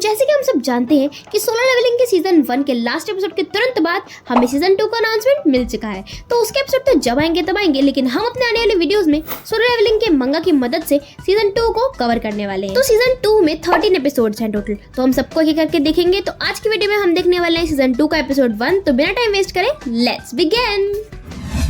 जैसे कि हम सब जानते हैं कि सोलो लेवलिंग के सीजन 1 के लास्ट एपिसोड के तुरंत बाद हमें सीजन 2 का अनाउंसमेंट मिल चुका है। तो उसके एपिसोड तो जब आएंगे तब आएंगे, लेकिन हम अपने आने वाले वीडियोस में सोलो लेवलिंग के मंगा की मदद से सीजन 2 को कवर करने वाले हैं। तो सीजन 2 में 13 एपिसोड्स हैं टोटल, तो हम सबको एक करके देखेंगे। तो आज की वीडियो में हम देखने वाले हैं सीजन 2 का एपिसोड 1। तो बिना टाइम वेस्ट करें लेट्स बिगिन।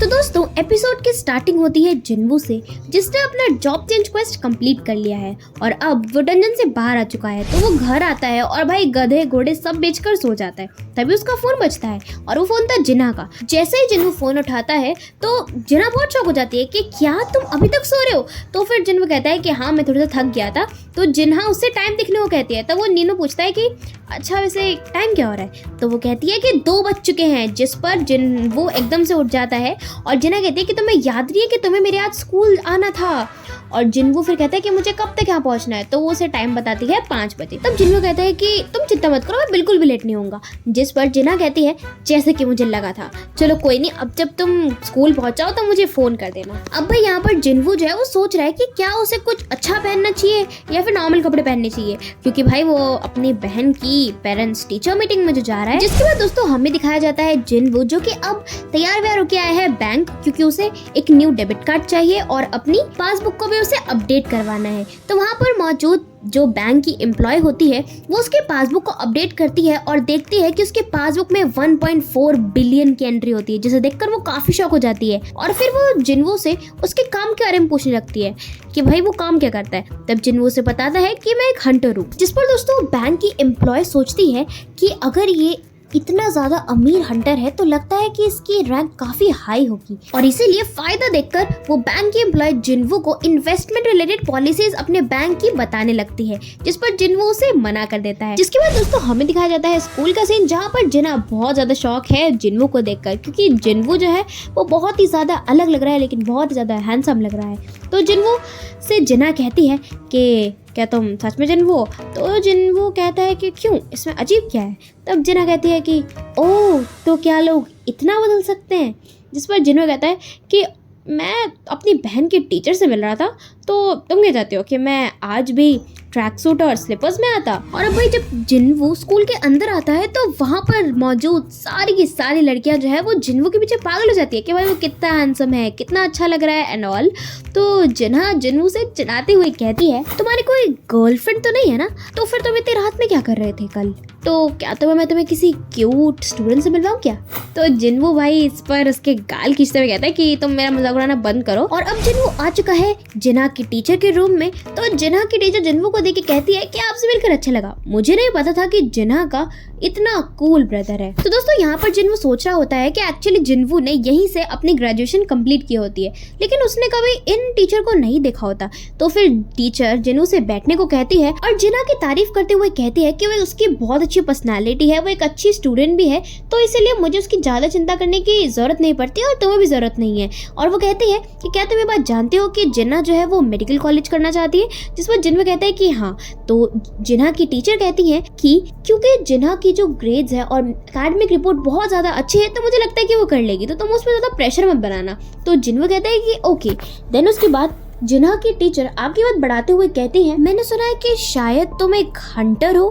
तो दोस्तों एपिसोड की स्टार्टिंग होती है जिन्वू से, जिसने अपना जॉब चेंज क्वेस्ट कंप्लीट कर लिया है और अब वो डंजन से बाहर आ चुका है। तो वो घर आता है और भाई गधे घोड़े सब बेचकर सो जाता है। तभी उसका फोन बजता है और वो फोन था जिन्हा का। जैसे ही जिन्वू फोन उठाता है तो जिन्हा बहुत शॉक हो जाती है कि क्या तुम अभी तक सो रहे हो। तो फिर जिन्वू कहता है कि हाँ मैं थोड़ा सा थक गया था। तो जिन्हा उससे टाइम देखने को कहती है। तब वो नीनू पूछता है कि अच्छा वैसे टाइम क्या हो रहा है। तो वो कहती है कि 2 बज चुके हैं, जिस पर जिन्वू एकदम से उठ जाता है और जिन्हा कहती है कि तुम्हें याद नहीं है कि तुम्हें मेरे आज स्कूल आना था। और जिन्वू फिर कहता है कि मुझे कब तक यहाँ पहुँचना है। तो वो उसे टाइम बताती है 5 बजे। तब जिन्वू कहता है कि तुम चिंता मत करो, मैं बिल्कुल भी लेट नहीं होऊंगा। जिस पर जिन्हा कहती है जैसे कि मुझे लगा था, चलो कोई नहीं, अब जब तुम स्कूल पहुँचाओ तो मुझे फोन कर देना। अब भाई यहाँ पर जिन्वू जो है वो सोच रहा है कि क्या उसे कुछ अच्छा पहनना चाहिए या फिर नॉर्मल कपड़े पहनने चाहिए, क्योंकि भाई वो अपनी बहन की पेरेंट्स टीचर मीटिंग में जो जा रहा है। जिसके बाद दोस्तों हमें दिखाया जाता है जिन्वू जो कि अब तैयार व्यार होके आया है बैंक, क्योंकि उसे एक न्यू डेबिट कार्ड चाहिए और अपनी पासबुक को भी उसे अपडेट करवाना है। तो वहाँ पर मौजूद जो बैंक की एम्प्लॉय होती है वो उसके पासबुक को अपडेट करती है और देखती है कि उसके पासबुक में 1.4 बिलियन की एंट्री होती है, जिसे देखकर वो काफी शॉक हो जाती है। और फिर वो जिन्वू से उसके काम के बारे में पूछने लगती है कि भाई वो काम क्या करता है। तब जिन्वू से बताता है कि मैं एक हंटर हूँ। जिस पर दोस्तों बैंक की एम्प्लॉय सोचती है कि अगर ये इतना ज्यादा अमीर हंटर है तो लगता है कि इसकी रैंक काफी हाई होगी, और इसीलिए फायदा देखकर वो बैंक की एम्प्लॉय जिन्वू को इन्वेस्टमेंट रिलेटेड पॉलिसीज अपने बैंक की बताने लगती है, जिस पर जिन्वू उसे मना कर देता है। जिसके बाद दोस्तों हमें दिखाया जाता है स्कूल का सीन, जहाँ पर जिन्हा बहुत ज्यादा शौक है जिन्वू को देखकर, क्योंकि जिन्वू जो है वो बहुत ही ज्यादा अलग लग रहा है, लेकिन बहुत ही ज्यादा हैंडसम लग रहा है। तो जिन्वू से जिन्हा कहती है कि क्या तुम सच में जिन्वू हो? तो जिन्वू कहता है कि क्यों, इसमें अजीब क्या है। तब जिन्हा कहती है कि ओह तो क्या लोग इतना बदल सकते हैं। जिस पर जिन्वू कहता है कि मैं अपनी बहन के टीचर से मिल रहा था, तो तुम क्या चाहते हो कि मैं आज भी ट्रैक सूट और स्लीपर्स में आता। और अब भाई जब जिन्वू स्कूल के अंदर आता है तो वहाँ पर मौजूद सारी की सारी लड़कियां जो है वो जिन्वू के पीछे पागल हो जाती है कि भाई वो कितना हैंडसम है, कितना अच्छा लग रहा है एंड ऑल। तो जिन्हा जिन्वू से चिढ़ाते हुए कहती है तुम्हारी कोई गर्लफ्रेंड तो नहीं है ना, तो फिर तुम इतनी रात में क्या कर रहे थे कल? तो क्या मैं तुम्हें किसी क्यूट स्टूडेंट से मिलवाऊं क्या? तो जिन्वू भाई इस पर उसके गाल खींचते हुए कहता है कि तुम मेरा मजाक उड़ाना बंद करो। और अब जिन्वू आ चुका है जिन्हा की टीचर के रूम में। तो जिन्हा की टीचर जिन्वू को देख के कहती है कि आपसे मिलकर अच्छा लगा, मुझे नहीं पता था कि जिन्हा का इतना कूल ब्रदर है। तो दोस्तों यहाँ पर जिन्वू सोच रहा होता है कि एक्चुअली जिन्वू ने यहीं से अपनी ग्रेजुएशन कंप्लीट की होती है, लेकिन उसने कभी इन टीचर को नहीं देखा होता। तो फिर टीचर जिन्वू से बैठने को कहती है और जिन्हा की तारीफ करते हुए कहती है कि वो उसकी बहुत अच्छी पर्सनालिटी है, वो एक अच्छी स्टूडेंट भी है, तो इसीलिए मुझे उसकी ज्यादा चिंता करने की जरूरत नहीं पड़ती और तुम्हें भी जरूरत नहीं है। और वो कहती है कि क्या तुम ये बात जानते हो कि जिन्हा जो है वो मेडिकल कॉलेज करना चाहती है। जिस पर जिन्वू कहता है कि हाँ। तो जिन्हा की टीचर कहती है कि क्योंकि जिन्हा की जो ग्रेड्स है और एकेडमिक रिपोर्ट बहुत ज्यादा अच्छी है, तो मुझे लगता है कि वो कर लेगी, तो तुम उस पर ज्यादा प्रेशर मत बनाना। तो जिन्वू कहता है कि ओके। देन उसके बाद जिन्हा की टीचर आगे बात बढ़ाते हुए कहती है मैंने सुना है कि शायद तुम एक हंटर हो,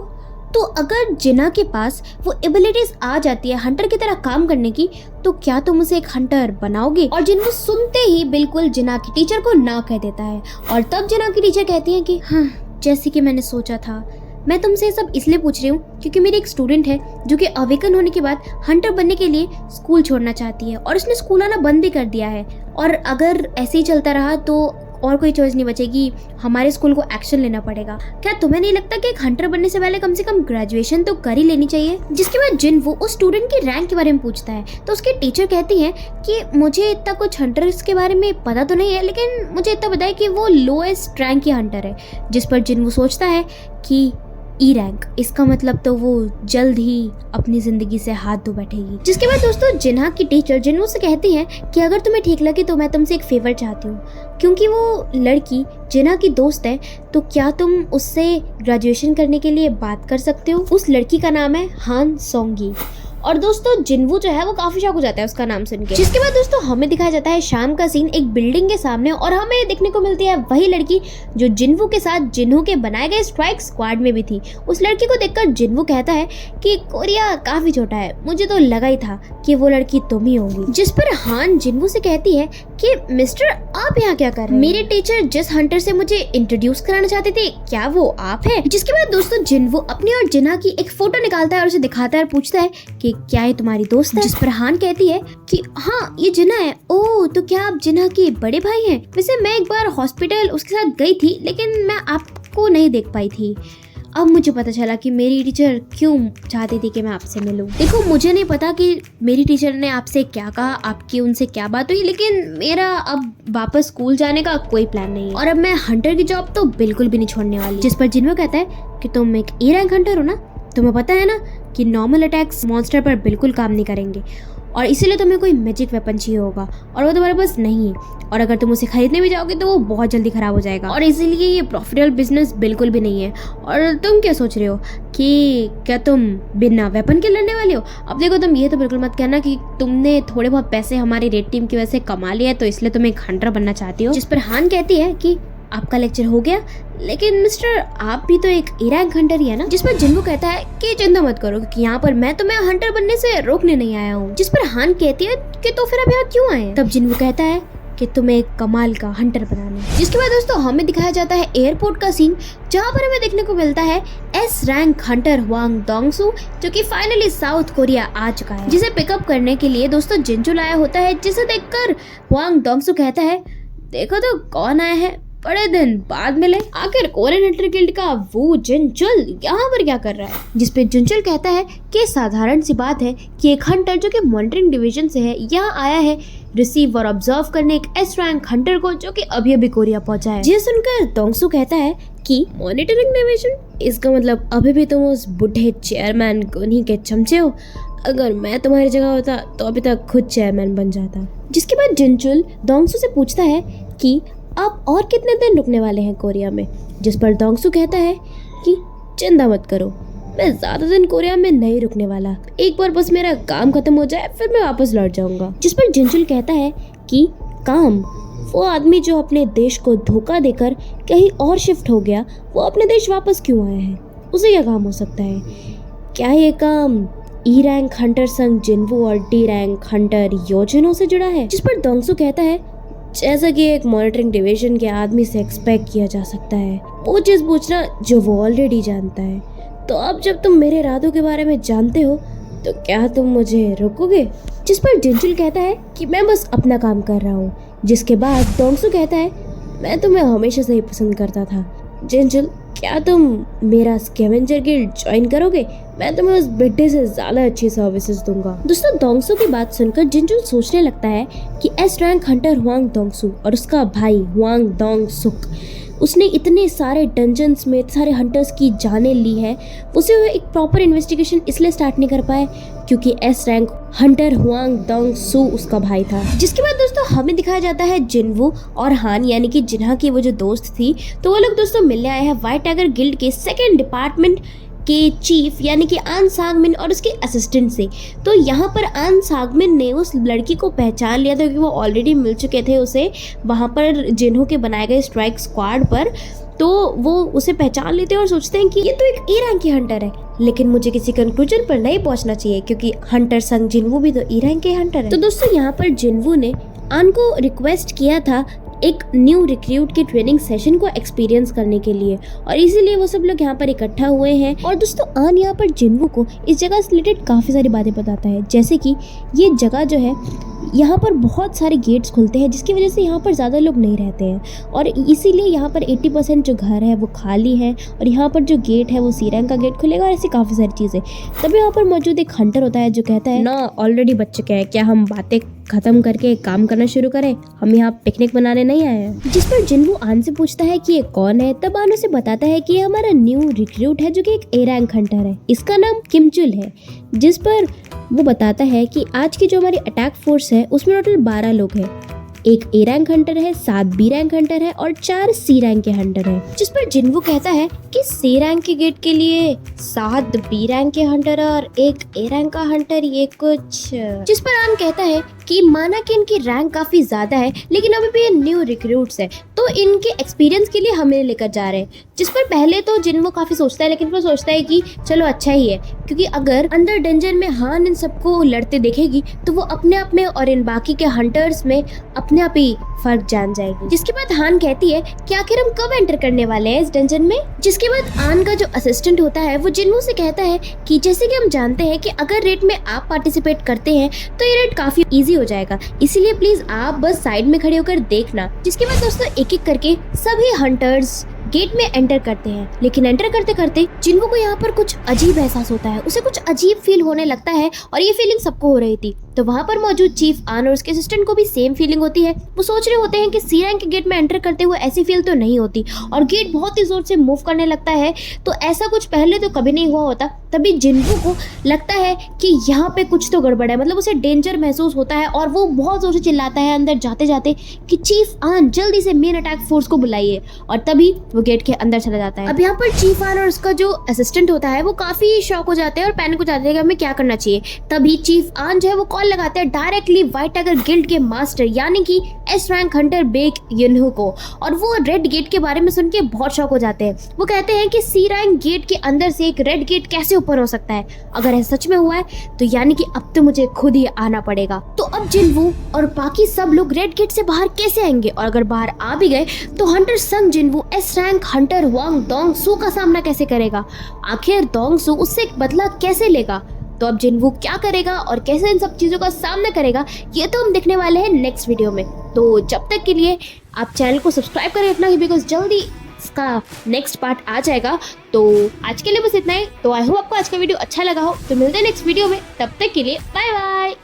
तो अगर जिन्हा के पास वो एबिलिटीज आ जाती है हंटर की तरह काम करने की, तो क्या तुम उसे एक हंटर बनाओगे? और जिन्वू सुनते ही बिल्कुल जिन्हा की टीचर को ना कह देता है। और तब जिन्हा की टीचर कहती है कि हाँ जैसे कि मैंने सोचा था, मैं तुमसे ये सब इसलिए पूछ रही हूँ क्योंकि मेरी एक स्टूडेंट है जो कि अवेकन होने के बाद हंटर बनने के लिए स्कूल छोड़ना चाहती है और उसने स्कूल आना बंद भी कर दिया है। और अगर ऐसे ही चलता रहा तो और कोई चॉइस नहीं बचेगी, हमारे स्कूल को एक्शन लेना पड़ेगा। क्या तुम्हें नहीं लगता कि एक हंटर बनने से पहले कम से कम ग्रेजुएशन तो कर ही लेनी चाहिए? जिसके बाद जिन्वू उस स्टूडेंट की रैंक के बारे में पूछता है। तो उसकी टीचर कहती है कि मुझे इतना कुछ हंटर्स के बारे में पता तो नहीं है, लेकिन मुझे इतना पता है कि वो लोएस्ट रैंक की हंटर है। जिस पर जिन्वू सोचता है कि ई रैंक, इसका मतलब तो वो जल्द ही अपनी जिंदगी से हाथ धो बैठेगी। जिसके बाद दोस्तों जिन्हा की टीचर जिन्वू से कहती है कि अगर तुम्हें ठीक लगे तो मैं तुमसे एक फेवर चाहती हूँ, क्योंकि वो लड़की जिन्हा की दोस्त है, तो क्या तुम उससे ग्रेजुएशन करने के लिए बात कर सकते हो? उस लड़की का नाम है हान सोंगी और दोस्तों जिन्वू जो है वो काफी शॉक हो जाता है उसका नाम सुन के। जिसके बाद दोस्तों हमें दिखाया जाता है शाम का सीन एक बिल्डिंग के सामने, और हमें देखने को मिलती है वही लड़की जो जिन्वू के साथ जिन्हू के बनाए गए स्ट्राइक स्क्वाड में भी थी। उस लड़की को देखकर जिन्वू कहता है कि कोरिया काफी छोटा है, मुझे तो लगा ही था कि वो लड़की तुम ही होगी। जिस पर हान जिन्वू से कहती है कि मिस्टर आप यहाँ क्या कर रहे हैं? मेरे टीचर जिस हंटर से मुझे इंट्रोड्यूस कराना चाहते थे, क्या वो आप है? जिसके बाद दोस्तों जिन्वू अपनी और जिन्हा की एक फोटो निकालता है और उसे दिखाता है और पूछता है कि क्या ये तुम्हारी दोस्त है? जिस पर हान कहती है कि हाँ ये जिन्हा है। ओह, तो क्या आप जिन्हा के बड़े भाई हैं? वैसे मैं एक बार हॉस्पिटल उसके साथ गई थी, लेकिन मैं आपको नहीं देख पाई थी। अब मुझे पता चला कि मेरी टीचर क्यों चाहती थी कि मैं आपसे मिलूं। देखो, मुझे नहीं पता कि मेरी टीचर ने आपसे क्या कहा, आपकी उनसे क्या बात हुई, लेकिन मेरा अब वापस स्कूल जाने का कोई प्लान नहीं है और अब मैं हंटर की जॉब तो बिल्कुल भी नहीं छोड़ने वाली। जिस पर जिन्हो कहता है कि तुम एक ए रैंक हंटर हो ना, तुम्हें पता है ना कि नॉर्मल अटैक्स मॉन्स्टर पर बिल्कुल काम नहीं करेंगे और इसीलिए तुम्हें कोई मैजिक वेपन चाहिए होगा और वो तुम्हारे पास नहीं है, और अगर तुम उसे खरीदने भी जाओगे तो वो बहुत जल्दी खराब हो जाएगा और इसीलिए ये प्रॉफिटेबल बिजनेस बिल्कुल भी नहीं है। और तुम क्या सोच रहे हो कि क्या तुम बिना वेपन के लड़ने वाले हो? अब देखो, तुम ये तो बिल्कुल मत कहना कि तुमने थोड़े बहुत पैसे हमारी रेड टीम की वजह से कमा लिया है तो इसलिए तुम एक हंटर बनना चाहती हो। जिस पर हान कहती है कि आपका लेक्चर हो गया, लेकिन मिस्टर आप भी तो एक ए रैंक हंटर ही है ना। जिस पर जिन्वू कहता है कि चिंता मत करो क्योंकि यहाँ पर मैं तुम्हें हंटर बनने से रोकने नहीं आया हूँ। जिस पर हान कहती है कि तो फिर अब यहाँ क्यों आए? तब जिन्वू कहता है कि तुम्हें एक कमाल का हंटर बनाना। जिसके बाद दोस्तों हमें दिखाया जाता है एयरपोर्ट का सीन, जहाँ पर हमें देखने को मिलता है S rank hunter Huang Dongsu, जो कि फाइनली साउथ कोरिया आ चुका है, जिसे पिकअप करने के लिए दोस्तों जिनचुल आया होता है। जिसे देखकर हुआंग डोंगसू कहता है, देखो तो कौन आया है, बड़े दिन बाद मिले। आखिर कोरियन हंटर गिल्ड का वो जिनचुल यहाँ पर क्या कर रहा है? जिसपे जिनचुल कहता है कि साधारण सी बात है कि एक हंटर जो कि मॉनिटरिंग डिवीजन से है यहाँ आया है रिसीव और ऑब्जर्व करने एक एस रैंक हंटर को जो कि अभी अभी कोरिया पहुंचा है। जिसे सुनकर डोंगसू कहता है कि मॉनिटरिंग डिवीजन, इसका मतलब अभी भी तुम उस बुढ़े चेयरमैन गुनी के चमचे हो। अगर मैं तुम्हारी जगह होता तो अभी तक खुद चेयरमैन बन जाता। जिसके बाद जिनचुल डोंगसू से पूछता है कि आप और कितने दिन रुकने वाले हैं कोरिया में? जिस पर डोंगसू कहता है कि चिंता मत करो, मैं ज्यादा दिन कोरिया में नहीं रुकने वाला, एक बार बस मेरा काम खत्म हो जाए फिर मैं वापस लौट जाऊंगा। जिस पर जिनचुल कहता है कि काम, वो आदमी जो अपने देश को धोखा देकर कहीं और शिफ्ट हो गया, वो अपने देश वापस क्यों आया है? उसे क्या काम हो सकता है? क्या ये काम ई रैंक हंटर संग जिन्वू और डी रैंक हंटर योजिनो से जुड़ा है? जिस पर डोंगसू कहता है जैसा कि एक मॉनिटरिंग डिवीजन के आदमी से एक्सपेक्ट किया जा सकता है, वो चीज पूछना जो वो ऑलरेडी जानता है। तो अब जब तुम मेरे इरादों के बारे में जानते हो तो क्या तुम मुझे रोकोगे? जिस पर जिनचुल कहता है कि मैं बस अपना काम कर रहा हूँ। जिसके बाद डोंगसू कहता है मैं तुम्हें हमेशा से ही पसंद करता था। जिनचुल, क्या तुम मेरा स्कैवेंजर गिल्ड ज्वाइन करोगे? मैं तुम्हें उस बिड्ढे से ज्यादा अच्छी सर्विसेज दूंगा। दोस्तों डोंगसू की बात सुनकर जिनचुल सोचने लगता है कि S rank hunter Huang Dongsu और उसका भाई हुआंग डोंग सुक, उसने इतने सारे डंजन्स में सारे हंटर्स की जानें ली है, उसे एक प्रॉपर इन्वेस्टिगेशन इसलिए स्टार्ट नहीं कर पाए क्योंकि S rank hunter Huang Dong Su उसका भाई था। जिसके बाद दोस्तों हमें दिखाया जाता है जिन्वू और हान यानी कि जिन्हा की वो जो दोस्त थी, तो वो लोग दोस्तों मिलने आए हैं व्हाइट टाइगर गिल्ड के सेकेंड डिपार्टमेंट के चीफ यानी कि आन सांगमिन और उसके असिस्टेंट से। तो यहाँ पर आन सांगमिन ने उस लड़की को पहचान लिया था क्योंकि वो ऑलरेडी मिल चुके थे उसे वहाँ पर जिन्हों के बनाए गए स्ट्राइक स्क्वाड पर। तो वो उसे पहचान लेते हैं और सोचते हैं कि ये तो एक ए रैंक की हंटर है, लेकिन मुझे किसी कंक्लूजन पर नहीं पहुंचना चाहिए क्योंकि हंटर संग जिन्वू भी तो ए रैंक के हंटर है। तो दोस्तों यहाँ पर जिन्वू ने आन को रिक्वेस्ट किया था एक न्यू रिक्रूट की ट्रेनिंग सेशन को एक्सपीरियंस करने के लिए और इसीलिए वो सब लोग यहाँ पर इकट्ठा हुए हैं। और दोस्तों आन यहाँ पर जिन्वू को इस जगह से रिलेटेड काफ़ी सारी बातें बताता है, जैसे कि ये जगह जो है यहाँ पर बहुत सारे गेट्स खुलते हैं जिसकी वजह से यहाँ पर ज़्यादा लोग नहीं रहते हैं और इसीलिए यहाँ पर 80% जो घर है वो खाली है और यहाँ पर जो गेट है वो सी रैंक का गेट खुलेगा और ऐसी काफ़ी सारी चीज़ें। तब यहाँ पर मौजूद एक हंटर होता है जो कहता है ना ऑलरेडी बच चुके हैं, क्या हम बातें खत्म करके काम करना शुरू करें? हम यहाँ पिकनिक मनाने नहीं आए हैं। जिस पर जिन्वू आन से पूछता है कि ये कौन है, तब आन उसे बताता है कि ये हमारा न्यू रिक्रूट है जो कि एक ए रैंक हंटर है, इसका नाम किमचुल है। जिस पर वो बताता है कि आज की जो हमारी अटैक फोर्स है उसमें टोटल 12 लोग हैं एक ए रैंक हंटर है, 7 बी रैंक हंटर है और 4 सी रैंक के हंटर है। जिस पर जिन्वू कहता है कि सी रैंक के गेट के लिए 7 बी रैंक के हंटर और एक ए रैंक का हंटर, ये कुछ। जिस पर आन कहता है कि माना कि इनकी रैंक काफी ज्यादा है लेकिन अभी भी ये न्यू रिक्रूट्स है, तो इनके एक्सपीरियंस के लिए हमें लेकर जा रहे हैं। जिस पर पहले तो जिन्वू काफी सोचता है लेकिन फिर सोचता है कि चलो अच्छा ही है, क्योंकि अगर अंदर डंजन में हान इन सबको लड़ते देखेगी तो वो अपने आप में और इन बाकी के हंटर्स में अपने आप ही फर्क जान जाएगी। जिसके बाद हान कहती है कि आखिर हम कब एंटर करने वाले हैं इस डंजन में। जिसके बाद आन का जो असिस्टेंट होता है वो जिन्वू से कहता है कि जैसे कि हम जानते हैं कि अगर रेड में आप पार्टिसिपेट करते हैं तो ये रेड काफी इजी हो जाएगा, इसीलिए प्लीज आप बस साइड में खड़े होकर देखना। जिसके बाद दोस्तों एक एक करके सभी हंटर्स गेट में एंटर करते हैं, लेकिन एंटर करते करते जिन्वू को यहाँ पर कुछ अजीब एहसास होता है, उसे कुछ अजीब फील होने लगता है और ये फीलिंग सबको हो रही थी। तो वहाँ पर मौजूद चीफ आन और उसके असिस्टेंट को भी सेम फीलिंग होती है। वो सोच रहे होते हैं कि सी रैंक के गेट में एंटर करते हुए ऐसी फील तो नहीं होती और गेट बहुत ही जोर से मूव करने लगता है, तो ऐसा कुछ पहले तो कभी नहीं हुआ होता। तभी जिन्वू को लगता है कि यहाँ पे कुछ तो गड़बड़ है, मतलब उसे डेंजर महसूस होता है और वो बहुत जोर से चिल्लाता है अंदर जाते जाते कि चीफ आन जल्दी से मेन अटैक फोर्स को बुलाइए, और तभी वो गेट के अंदर चला जाता है। अब यहाँ पर चीफ आन और उसका जो असिस्टेंट होता है वो काफी शॉक हो जाते हैं और पैनिक हो जाते हैं कि हमें क्या करना चाहिए। तभी चीफ आन जो है वो कॉल लगाते हैं डायरेक्टली व्हाइट टाइगर गिल्ड के मास्टर यानी कि एस रैंक हंटर बेक युनहू को, और वो रेड गेट के बारे में सुन के बहुत शॉक हो जाते हैं। वो कहते हैं कि सी रैंक गेट के अंदर से एक रेड गेट कैसे ऊपर हो सकता है, अगर ऐसा सच में हुआ है तो यानी कि अब तो मुझे खुद ही आना पड़ेगा। तो अब जिन्वू और बाकी सब लोग रेड गेट से बाहर कैसे आएंगे, और अगर बाहर आ भी गए तो हंटर संग जिन्वू एस रैंक हंटर वांग डोंग सू का सामना कैसे करेगा, आखिर डोंग सू उससे बदला कैसे लेगा। तो अब जिन्वू क्या करेगा और कैसे इन सब चीजों का सामना करेगा, ये तो हम देखने वाले हैं नेक्स्ट वीडियो में। तो जब तक के लिए आप चैनल को सब्सक्राइब करें अपना, बिकॉज जल्दी इसका नेक्स्ट पार्ट आ जाएगा। तो आज के लिए बस इतना ही। तो आई होप आपको आज का वीडियो अच्छा लगा हो। तो मिलते हैं नेक्स्ट वीडियो में, तब तक के लिए बाय बाय।